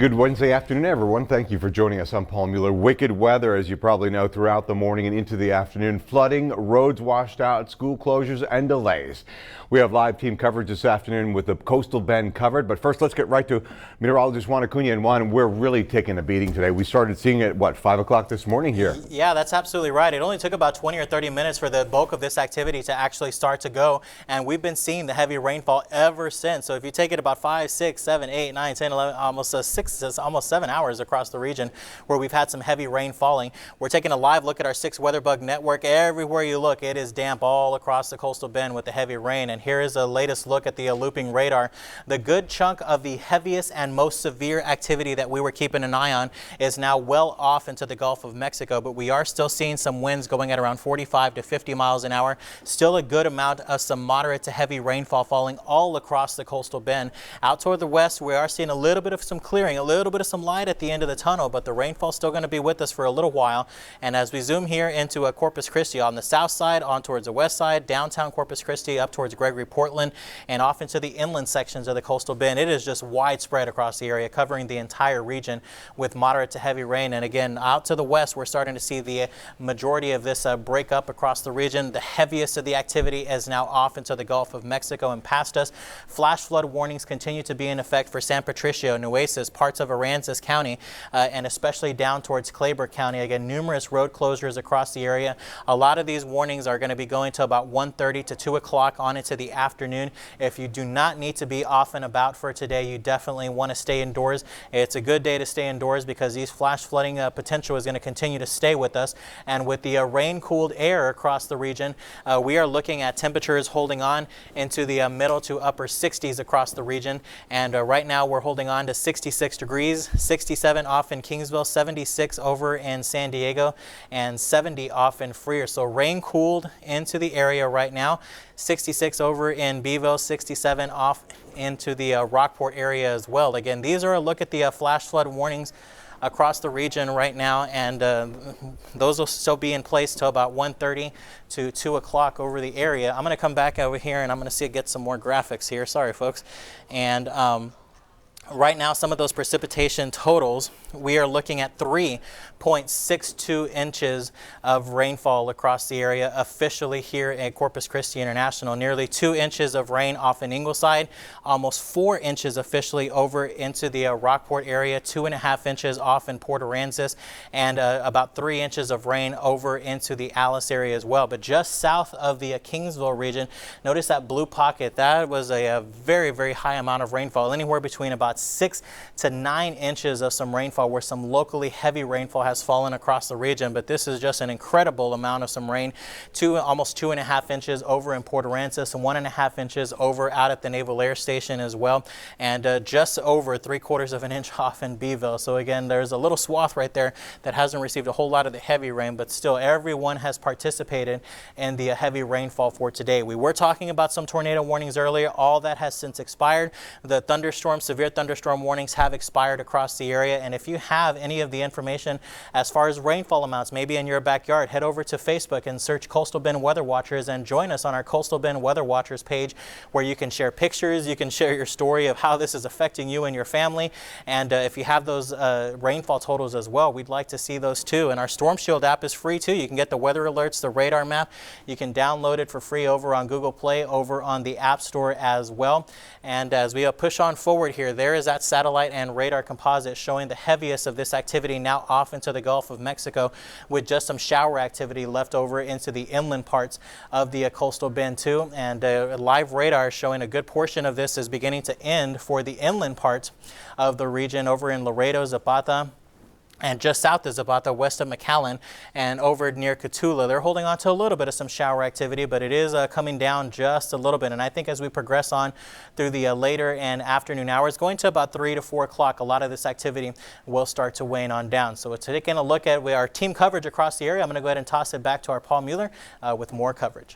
good Wednesday afternoon, everyone. Thank you for joining us. I'm Paul Mueller. Wicked weather, as you probably know, throughout the morning and into the afternoon. Flooding, roads washed out, school closures and delays. We have live team coverage this afternoon with the coastal bend covered. But first, let's get right to meteorologist Juan Acuña. And Juan, we're really taking a beating today. We started seeing it, what, 5 o'clock this morning here? Yeah, that's absolutely right. It only took about 20 or 30 minutes for the bulk of this activity to actually start to go. And we've been seeing the heavy rainfall ever since. So if you take it about 5, 6, 7, 8, 9, 10, 11, almost 7 hours across the region where we've had some heavy rain falling. We're taking a live look at our 6 weather bug network. Everywhere you look, it is damp all across the coastal bend with the heavy rain. And here is a latest look at the looping radar. The good chunk of the heaviest and most severe activity that we were keeping an eye on is now well off into the Gulf of Mexico, but we are still seeing some winds going at around 45 to 50 miles an hour. Still a good amount of some moderate to heavy rainfall falling all across the coastal bend. Out toward the west, we are seeing a little bit of some clearing, a little bit of some light at the end of the tunnel, but the rainfall is still going to be with us for a little while. And as we zoom here into Corpus Christi on the south side, on towards the west side, downtown Corpus Christi, up towards Gregory, Portland, and off into the inland sections of the coastal bend, it is just widespread across the area, covering the entire region with moderate to heavy rain. And again, out to the west, we're starting to see the majority of this break up across the region. The heaviest of the activity is now off into the Gulf of Mexico and past us. Flash flood warnings continue to be in effect for San Patricio, Nueces, parts of Aransas County, and especially down towards Claiborne County. Again, numerous road closures across the area. A lot of these warnings are going to be going to about 1:30 to 2 o'clock on into the afternoon. If you do not need to be off and about for today, you definitely want to stay indoors. It's a good day to stay indoors because these flash flooding potential is going to continue to stay with us. And with the rain-cooled air across the region, we are looking at temperatures holding on into the middle to upper 60s across the region. And right now we're holding on to 66 degrees, 67 off in Kingsville, 76 over in San Diego, and 70 off in Freer. So rain cooled into the area right now. 66 over in Beeville, 67 off into the Rockport area as well. Again, these are a look at the flash flood warnings across the region right now, and those will still be in place till about 1:30 to 2 o'clock over the area. I'm going to come back over here and I'm going to get some more graphics here. Sorry, folks. And right now, some of those precipitation totals, we are looking at 3.62 inches of rainfall across the area officially here at Corpus Christi International. Nearly 2 inches of rain off in Ingleside, almost 4 inches officially over into the Rockport area, 2.5 inches off in Port Aransas, and about 3 inches of rain over into the Alice area as well. But just south of the Kingsville region, notice that blue pocket. That was a very, very high amount of rainfall, anywhere between about 6 to 9 inches of some rainfall, where some locally heavy rainfall has fallen across the region. But this is just an incredible amount of some rain. Almost 2.5 inches over in Port Aransas and 1.5 inches over out at the Naval Air Station as well, and just over 3/4 of an inch off in Beeville. So again, there's a little swath right there that hasn't received a whole lot of the heavy rain, but still everyone has participated in the heavy rainfall for today. We were talking about some tornado warnings earlier. All that has since expired. The severe thunderstorm warnings have expired across the area. And if you have any of the information as far as rainfall amounts, maybe in your backyard, head over to Facebook and search Coastal Bend Weather Watchers and join us on our Coastal Bend Weather Watchers page, where you can share pictures, you can share your story of how this is affecting you and your family. And if you have those rainfall totals as well, we'd like to see those too. And our Storm Shield app is free too. You can get the weather alerts, the radar map. You can download it for free over on Google Play, over on the App Store as well. And as we push on forward here, there is that satellite and radar composite showing the heaviest of this activity now off into the Gulf of Mexico, with just some shower activity left over into the inland parts of the coastal bend too. And live radar showing a good portion of this is beginning to end for the inland parts of the region over in Laredo, Zapata, and just south of Zapata, west of McAllen, and over near Cotulla. They're holding on to a little bit of some shower activity, but it is coming down just a little bit. And I think as we progress on through the later and afternoon hours, going to about 3 to 4 o'clock, a lot of this activity will start to wane on down. So taking a look at our team coverage across the area, I'm going to go ahead and toss it back to our Paul Mueller with more coverage.